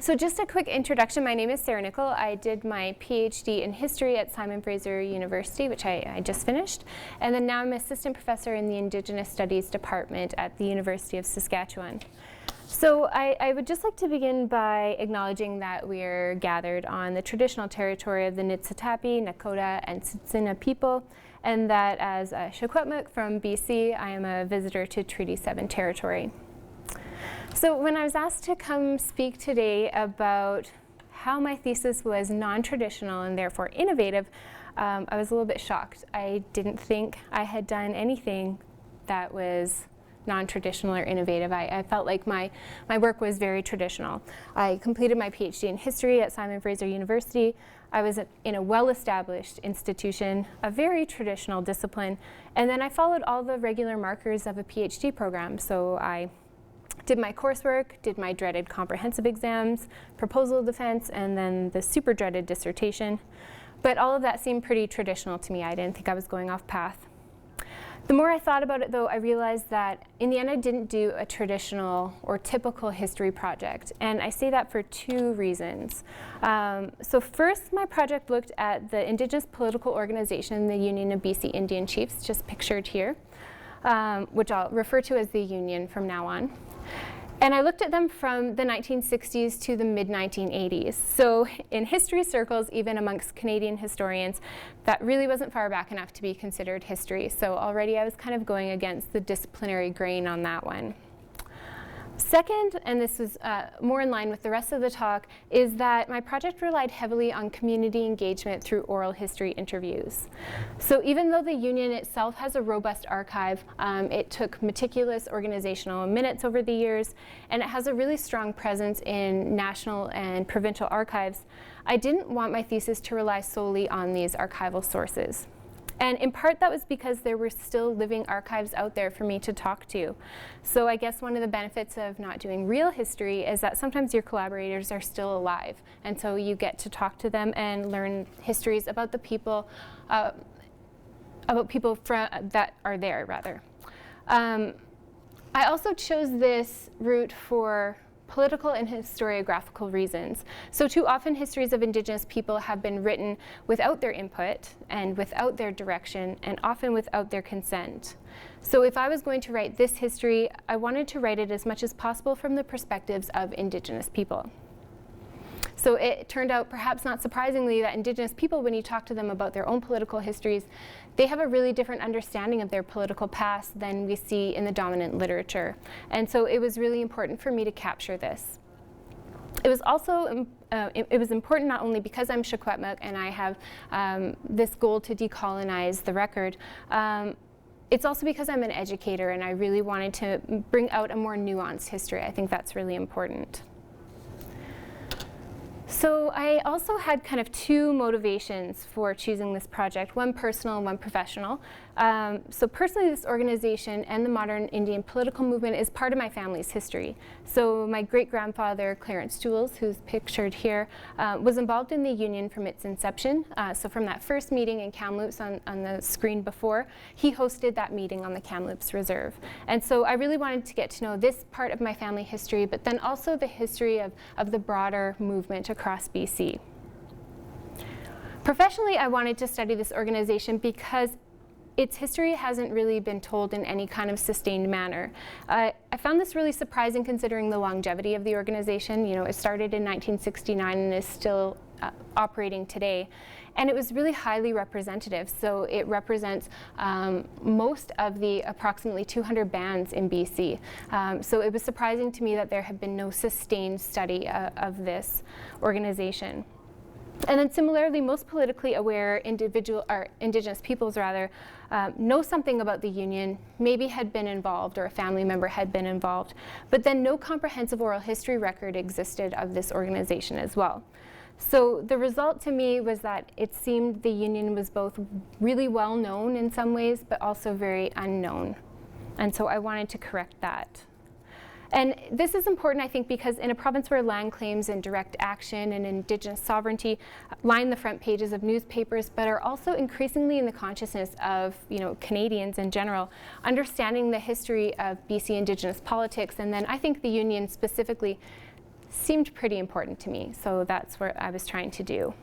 So just a quick introduction. My name is Sarah Nickle. I did my PhD in history at Simon Fraser University, which I just finished. And then now I'm assistant professor in the Indigenous Studies Department at the University of Saskatchewan. So I would just like to begin by acknowledging that we are gathered on the traditional territory of the Niitsitapi, Nakota, and Tsuut'ina people, and that as a Secwepemc from BC, I am a visitor to Treaty 7 territory. So when I was asked to come speak today about how my thesis was non-traditional and therefore innovative, I was a little bit shocked. I didn't think I had done anything that was non-traditional or innovative. I felt like my work was very traditional. I completed my PhD in history at Simon Fraser University. I was in a well-established institution, a very traditional discipline, and then I followed all the regular markers of a PhD program. So I did my coursework, did my dreaded comprehensive exams, proposal defense, and then the super dreaded dissertation. But all of that seemed pretty traditional to me. I didn't think I was going off path. The more I thought about it, though, I realized that in the end I didn't do a traditional or typical history project. And I say that for two reasons. So first, my project looked at the Indigenous political organization, the Union of BC Indian Chiefs, just pictured here, which I'll refer to as the Union from now on. And I looked at them from the 1960s to the mid-1980s. So in history circles, even amongst Canadian historians, that really wasn't far back enough to be considered history. So already I was kind of going against the disciplinary grain on that one. Second, and this was more in line with the rest of the talk, is that my project relied heavily on community engagement through oral history interviews. So even though the Union itself has a robust archive, it took meticulous organizational minutes over the years, and it has a really strong presence in national and provincial archives, I didn't want my thesis to rely solely on these archival sources. And in part, that was because there were still living archives out there for me to talk to. So I guess one of the benefits of not doing real history is that sometimes your collaborators are still alive. And so you get to talk to them and learn histories about the people, that are there, rather. I also chose this route for political and historiographical reasons. So too often histories of Indigenous people have been written without their input and without their direction and often without their consent. So if I was going to write this history, I wanted to write it as much as possible from the perspectives of Indigenous people. So it turned out, perhaps not surprisingly, that Indigenous people, when you talk to them about their own political histories, they have a really different understanding of their political past than we see in the dominant literature. And so it was really important for me to capture this. It was also it was important not only because I'm Secwepemc and I have this goal to decolonize the record, it's also because I'm an educator and I really wanted to bring out a more nuanced history. I think that's really important. So I also had kind of two motivations for choosing this project, one personal and one professional. So personally, this organization and the modern Indian political movement is part of my family's history. So my great-grandfather, Clarence Jules, who's pictured here, was involved in the Union from its inception. So from that first meeting in Kamloops on the screen before, he hosted that meeting on the Kamloops Reserve. And so I really wanted to get to know this part of my family history, but then also the history of the broader movement across BC. Professionally, I wanted to study this organization because its history hasn't really been told in any kind of sustained manner. I found this really surprising considering the longevity of the organization. You know, it started in 1969 and is still operating today. And it was really highly representative. So it represents most of the approximately 200 bands in BC. So it was surprising to me that there had been no sustained study of this organization. And then similarly, most politically aware Indigenous peoples know something about the Union, maybe had been involved or a family member had been involved, but then no comprehensive oral history record existed of this organization as well. So the result to me was that it seemed the Union was both really well known in some ways, but also very unknown. And so I wanted to correct that. And this is important, I think, because in a province where land claims and direct action and Indigenous sovereignty line the front pages of newspapers, but are also increasingly in the consciousness of Canadians in general, understanding the history of BC Indigenous politics, and then I think the Union specifically, seemed pretty important to me, so that's what I was trying to do.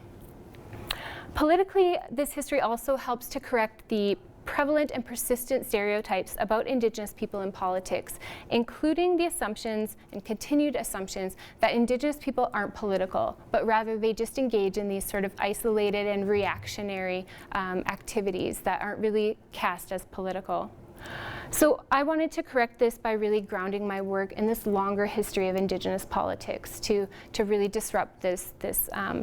Politically, this history also helps to correct the prevalent and persistent stereotypes about Indigenous people in politics, including the assumptions and continued assumptions that Indigenous people aren't political, but rather they just engage in these sort of isolated and reactionary activities that aren't really cast as political. So I wanted to correct this by really grounding my work in this longer history of Indigenous politics to really disrupt this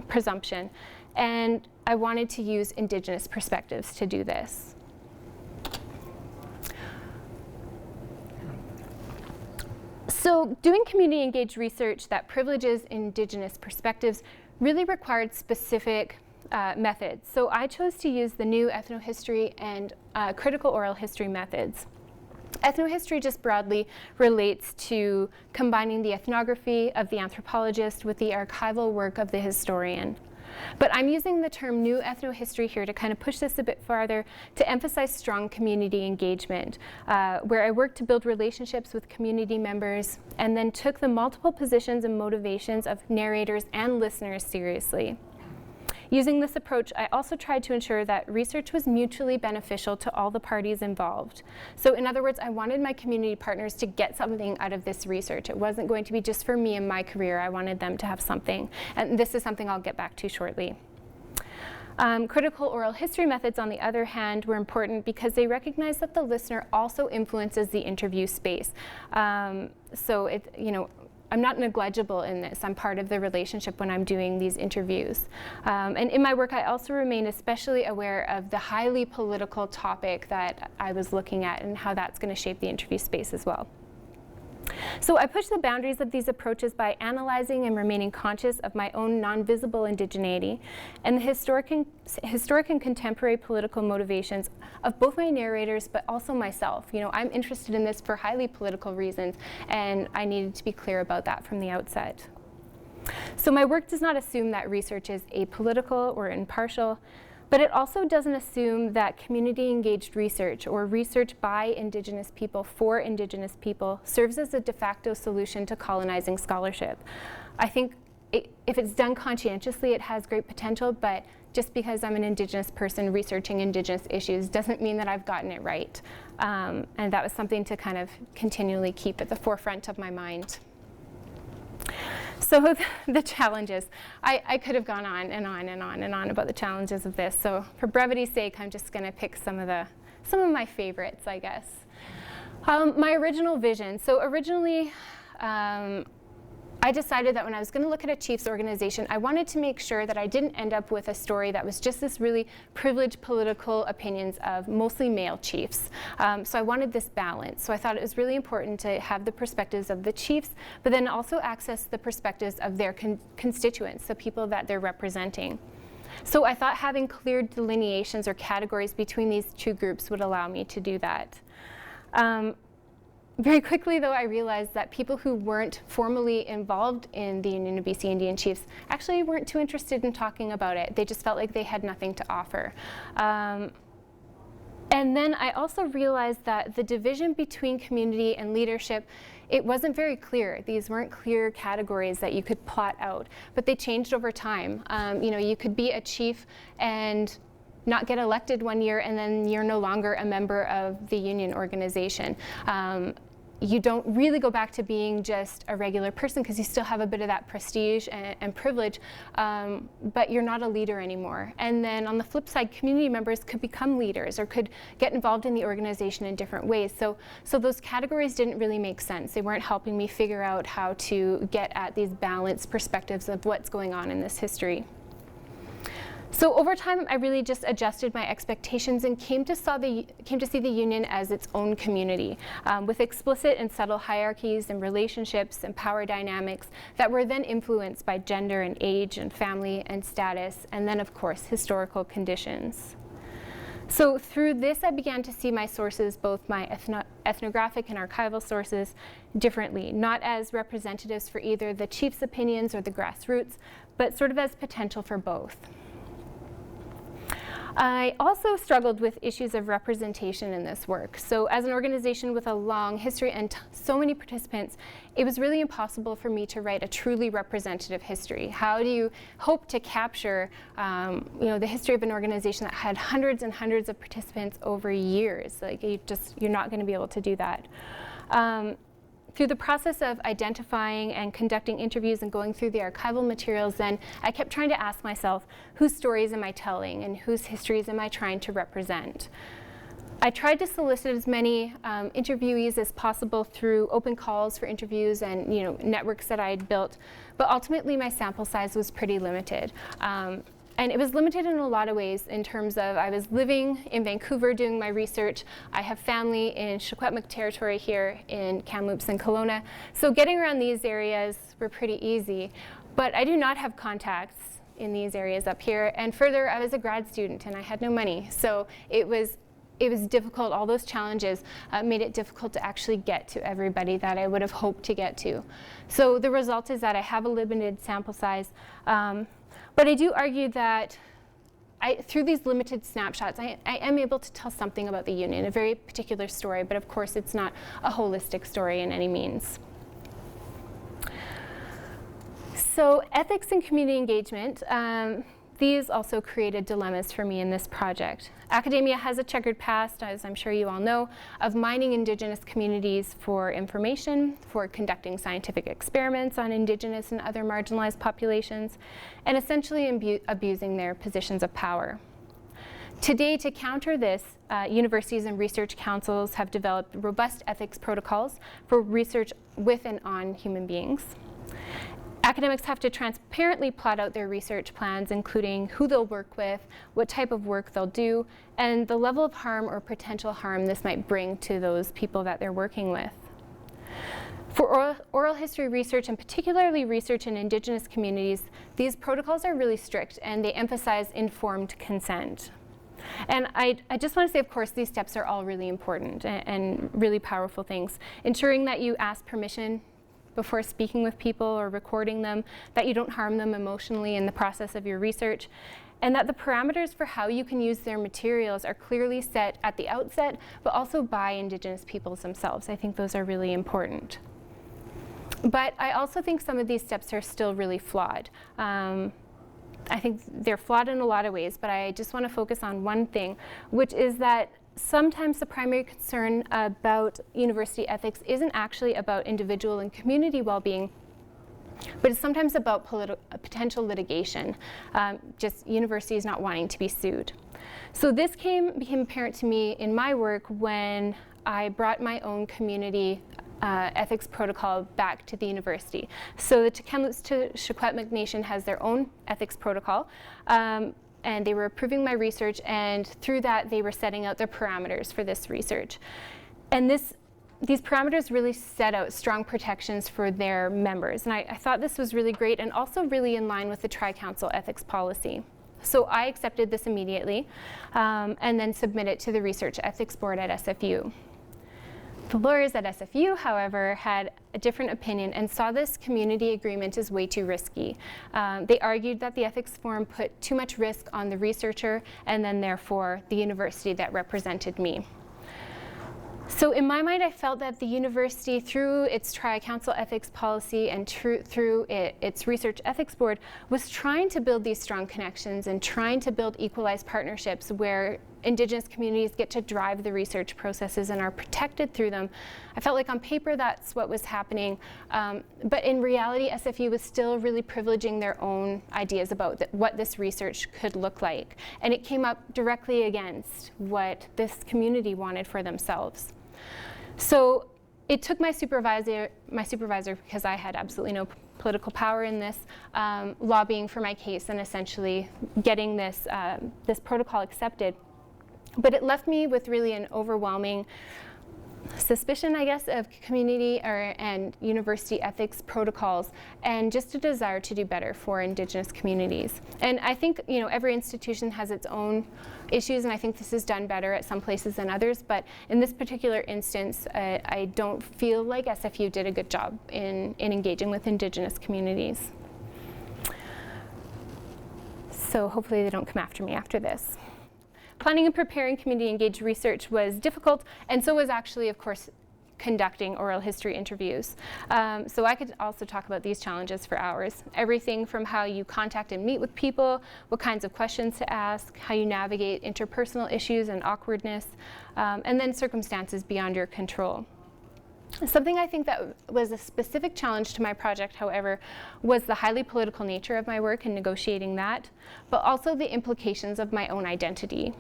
presumption. And I wanted to use Indigenous perspectives to do this. So doing community engaged research that privileges Indigenous perspectives really required specific methods. So I chose to use the new ethnohistory and critical oral history methods. Ethnohistory just broadly relates to combining the ethnography of the anthropologist with the archival work of the historian. But I'm using the term new ethnohistory here to kind of push this a bit farther to emphasize strong community engagement, where I worked to build relationships with community members and then took the multiple positions and motivations of narrators and listeners seriously. Using this approach, I also tried to ensure that research was mutually beneficial to all the parties involved. So in other words, I wanted my community partners to get something out of this research. It wasn't going to be just for me and my career. I wanted them to have something. And this is something I'll get back to shortly. Critical oral history methods, on the other hand, were important because they recognize that the listener also influences the interview space. So I'm not negligible in this. I'm part of the relationship when I'm doing these interviews. And in my work, I also remain especially aware of the highly political topic that I was looking at and how that's going to shape the interview space as well. So I pushed the boundaries of these approaches by analyzing and remaining conscious of my own non-visible indigeneity and the historic and contemporary political motivations of both my narrators but also myself. I'm interested in this for highly political reasons, and I needed to be clear about that from the outset. So my work does not assume that research is apolitical or impartial, but it also doesn't assume that community-engaged research or research by Indigenous people for Indigenous people serves as a de facto solution to colonizing scholarship. I think if it's done conscientiously, it has great potential, but just because I'm an Indigenous person researching Indigenous issues doesn't mean that I've gotten it right. And that was something to kind of continually keep at the forefront of my mind. So the challenges. I could have gone on and on and on and on about the challenges of this. So for brevity's sake, I'm just going to pick some of my favorites, I guess. My original vision. So originally, I decided that when I was going to look at a chief's organization, I wanted to make sure that I didn't end up with a story that was just this really privileged political opinions of mostly male chiefs. So I wanted this balance. So I thought it was really important to have the perspectives of the chiefs, but then also access the perspectives of their constituents, the people that they're representing. So I thought having clear delineations or categories between these two groups would allow me to do that. Very quickly, though, I realized that people who weren't formally involved in the Union of BC Indian Chiefs actually weren't too interested in talking about it. They just felt like they had nothing to offer. And then I also realized that the division between community and leadership, it wasn't very clear. These weren't clear categories that you could plot out, but they changed over time. You could be a chief and not get elected one year, and then you're no longer a member of the union organization. You don't really go back to being just a regular person because you still have a bit of that prestige and privilege, but you're not a leader anymore. And then on the flip side, community members could become leaders or could get involved in the organization in different ways. So those categories didn't really make sense. They weren't helping me figure out how to get at these balanced perspectives of what's going on in this history. So over time, I really just adjusted my expectations and came to see the union as its own community, with explicit and subtle hierarchies and relationships and power dynamics that were then influenced by gender and age and family and status, and then, of course, historical conditions. So through this, I began to see my sources, both my ethnographic and archival sources, differently, not as representatives for either the chief's opinions or the grassroots, but sort of as potential for both. I also struggled with issues of representation in this work. So as an organization with a long history and so many participants, it was really impossible for me to write a truly representative history. How do you hope to capture the history of an organization that had hundreds and hundreds of participants over years? Like, you're not going to be able to do that. Through the process of identifying and conducting interviews and going through the archival materials, then I kept trying to ask myself, whose stories am I telling and whose histories am I trying to represent? I tried to solicit as many interviewees as possible through open calls for interviews and networks that I had built, but ultimately my sample size was pretty limited. And it was limited in a lot of ways in terms of I was living in Vancouver doing my research. I have family in Secwepemc territory here in Kamloops and Kelowna. So getting around these areas were pretty easy. But I do not have contacts in these areas up here. And further, I was a grad student and I had no money. So it was difficult. All those challenges made it difficult to actually get to everybody that I would have hoped to get to. So the result is that I have a limited sample size. But I do argue that through these limited snapshots, I am able to tell something about the Union, a very particular story, but of course it's not a holistic story in any means. So ethics and community engagement, these also created dilemmas for me in this project. Academia has a checkered past, as I'm sure you all know, of mining Indigenous communities for information, for conducting scientific experiments on Indigenous and other marginalized populations, and essentially abusing their positions of power. Today, to counter this, universities and research councils have developed robust ethics protocols for research with and on human beings. Academics have to transparently plot out their research plans, including who they'll work with, what type of work they'll do, and the level of harm or potential harm this might bring to those people that they're working with. For oral history research, and particularly research in Indigenous communities, these protocols are really strict and they emphasize informed consent. And I just want to say, of course, these steps are all really important and really powerful things. Ensuring that you ask permission before speaking with people or recording them, that you don't harm them emotionally in the process of your research, and that the parameters for how you can use their materials are clearly set at the outset, but also by Indigenous peoples themselves. I think those are really important. But I also think some of these steps are still really flawed. I think they're flawed in a lot of ways, but I just want to focus on one thing, which is that sometimes the primary concern about university ethics isn't actually about individual and community well-being, but it's sometimes about potential litigation, just universities not wanting to be sued. So this became apparent to me in my work when I brought my own community ethics protocol back to the university. So the Kamloops to Secwepemc Nation has their own ethics protocol. And they were approving my research, and through that they were setting out their parameters for this research. And these parameters really set out strong protections for their members. And I thought this was really great and also really in line with the Tri-Council ethics policy. So I accepted this immediately and then submitted it to the Research Ethics Board at SFU. The lawyers at SFU, however, had a different opinion and saw this community agreement as way too risky. They argued that the ethics forum put too much risk on the researcher and then therefore the university that represented me. So in my mind, I felt that the university, through its Tri-Council ethics policy and through its Research Ethics Board, was trying to build these strong connections and trying to build equalized partnerships where Indigenous communities get to drive the research processes and are protected through them. I felt like on paper that's what was happening, but in reality SFU was still really privileging their own ideas about what this research could look like. And it came up directly against what this community wanted for themselves. So it took my supervisor, because I had absolutely no political power in this, lobbying for my case and essentially getting this protocol accepted. But it left me with really an overwhelming suspicion, I guess, of community and university ethics protocols, and just a desire to do better for Indigenous communities. And I think every institution has its own issues, and I think this is done better at some places than others. But in this particular instance, I don't feel like SFU did a good job in engaging with Indigenous communities. So hopefully they don't come after me after this. planning and preparing community-engaged research was difficult, and so was actually, of course, conducting oral history interviews. So I could also talk about these challenges for hours. Everything from how you contact and meet with people, what kinds of questions to ask, how you navigate interpersonal issues and awkwardness, and then circumstances beyond your control. Something I think that was a specific challenge to my project, however, was the highly political nature of my work and negotiating that, but also the implications of my own identity.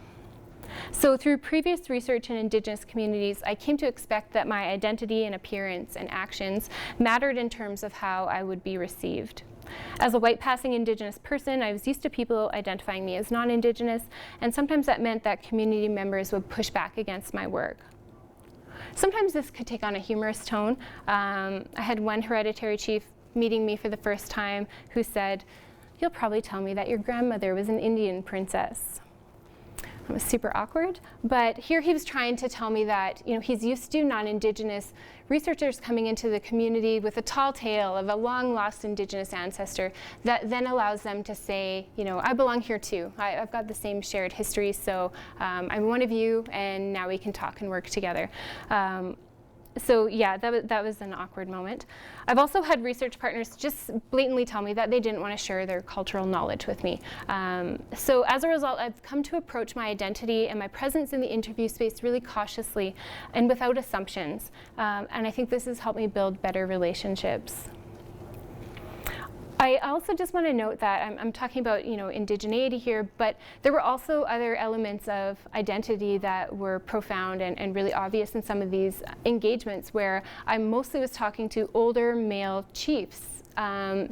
So through previous research in Indigenous communities, I came to expect that my identity and appearance and actions mattered in terms of how I would be received. As a white-passing Indigenous person, I was used to people identifying me as non-Indigenous, and sometimes that meant that community members would push back against my work. Sometimes this could take on a humorous tone. I had one hereditary chief meeting me for the first time who said, "You'll probably tell me that your grandmother was an Indian princess." It was super awkward, but here he was trying to tell me that, you know, he's used to non-Indigenous researchers coming into the community with a tall tale of a long-lost Indigenous ancestor that then allows them to say, you know, I belong here too. I've got the same shared history, so I'm one of you, and now we can talk and work together. So yeah, that was an awkward moment. I've also had research partners just blatantly tell me that they didn't want to share their cultural knowledge with me. So as a result, I've come to approach my identity and my presence in the interview space really cautiously and without assumptions. And I think this has helped me build better relationships. I also just want to note that I'm talking about, you know, indigeneity here, but there were also other elements of identity that were profound and really obvious in some of these engagements where I mostly was talking to older male chiefs.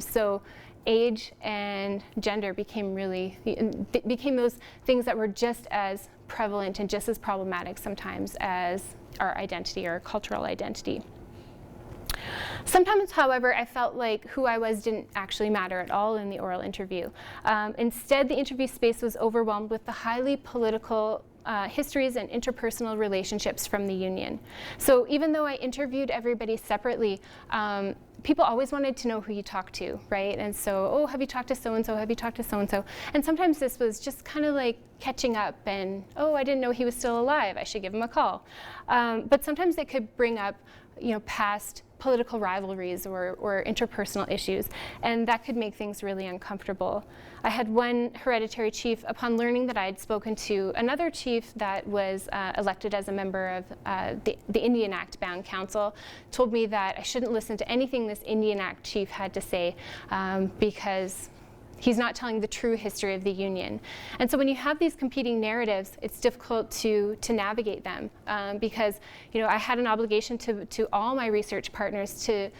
So age and gender became those things that were just as prevalent and just as problematic sometimes as our identity, our cultural identity. Sometimes, however, I felt like who I was didn't actually matter at all in the oral interview. Instead, the interview space was overwhelmed with the highly political histories and interpersonal relationships from the union. So even though I interviewed everybody separately, people always wanted to know who you talked to, right? And so, oh, have you talked to so-and-so? Have you talked to so-and-so? And sometimes this was just kind of like catching up and, oh, I didn't know he was still alive. I should give him a call. But sometimes it could bring up, you know, past political rivalries or interpersonal issues, and that could make things really uncomfortable. I had one hereditary chief, upon learning that I had spoken to another chief that was elected as a member of the Indian Act Bound Council, told me that I shouldn't listen to anything this Indian Act chief had to say because he's not telling the true history of the union. And so when you have these competing narratives, it's difficult to navigate them because, you know, I had an obligation to all my research partners to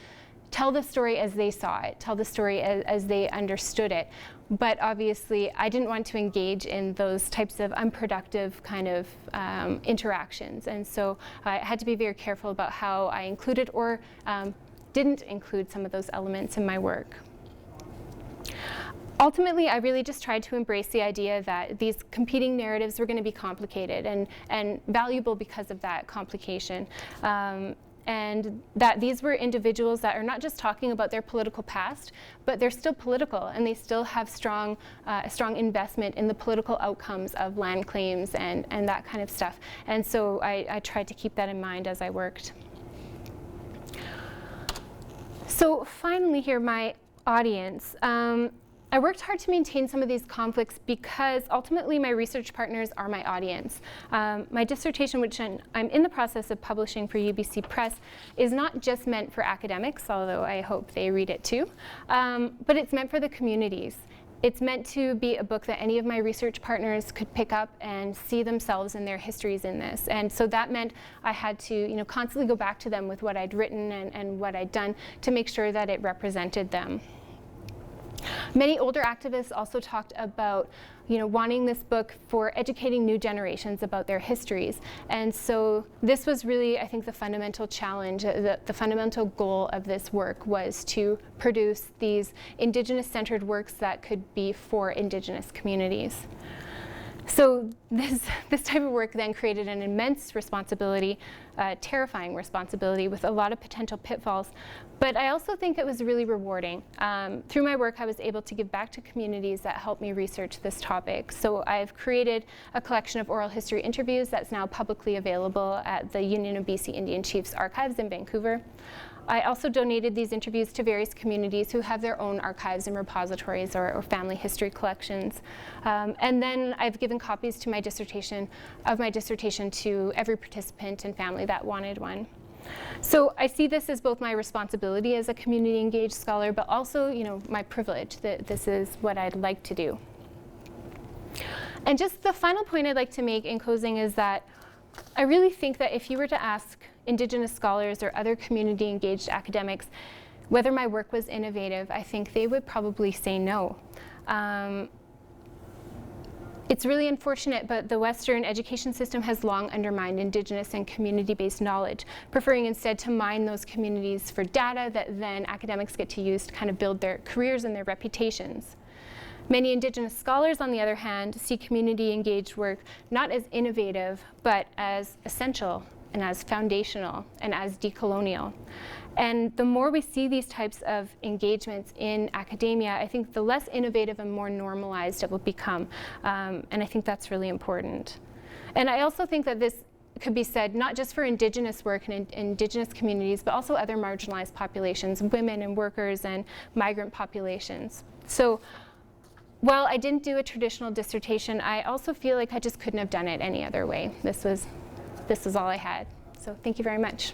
tell the story as they saw it, tell the story as they understood it. But obviously, I didn't want to engage in those types of unproductive kind of interactions. And so I had to be very careful about how I included or didn't include some of those elements in my work. Ultimately, I really just tried to embrace the idea that these competing narratives were going to be complicated and valuable because of that complication. And that these were individuals that are not just talking about their political past, but they're still political, and they still have a strong investment in the political outcomes of land claims and that kind of stuff. And so I tried to keep that in mind as I worked. So finally here, my audience. I worked hard to maintain some of these conflicts because ultimately my research partners are my audience. My dissertation, which I'm in the process of publishing for UBC Press, is not just meant for academics, although I hope they read it too, but it's meant for the communities. It's meant to be a book that any of my research partners could pick up and see themselves and their histories in this. And so that meant I had to, you know, constantly go back to them with what I'd written and what I'd done to make sure that it represented them. Many older activists also talked about, you know, wanting this book for educating new generations about their histories. And so this was really, I think, the fundamental challenge, the fundamental goal of this work was to produce these Indigenous-centered works that could be for Indigenous communities. So this type of work then created an immense responsibility terrifying responsibility with a lot of potential pitfalls. But I also think it was really rewarding. Through my work, I was able to give back to communities that helped me research this topic. So I've created a collection of oral history interviews that's now publicly available at the Union of BC Indian Chiefs Archives in Vancouver. I also donated these interviews to various communities who have their own archives and repositories or family history collections. And then I've given copies to my dissertation to every participant and family that wanted one. So I see this as both my responsibility as a community engaged scholar, but also, my privilege that this is what I'd like to do. And just the final point I'd like to make in closing is that I really think that if you were to ask Indigenous scholars or other community engaged academics whether my work was innovative, I think they would probably say no. It's really unfortunate, but the Western education system has long undermined Indigenous and community-based knowledge, preferring instead to mine those communities for data that then academics get to use to kind of build their careers and their reputations. Many Indigenous scholars, on the other hand, see community-engaged work not as innovative, but as essential and as foundational and as decolonial. And the more we see these types of engagements in academia, I think the less innovative and more normalized it will become. And I think that's really important. And I also think that this could be said not just for Indigenous work and Indigenous communities, but also other marginalized populations, women and workers and migrant populations. So while I didn't do a traditional dissertation, I also feel like I just couldn't have done it any other way. This was all I had. So thank you very much.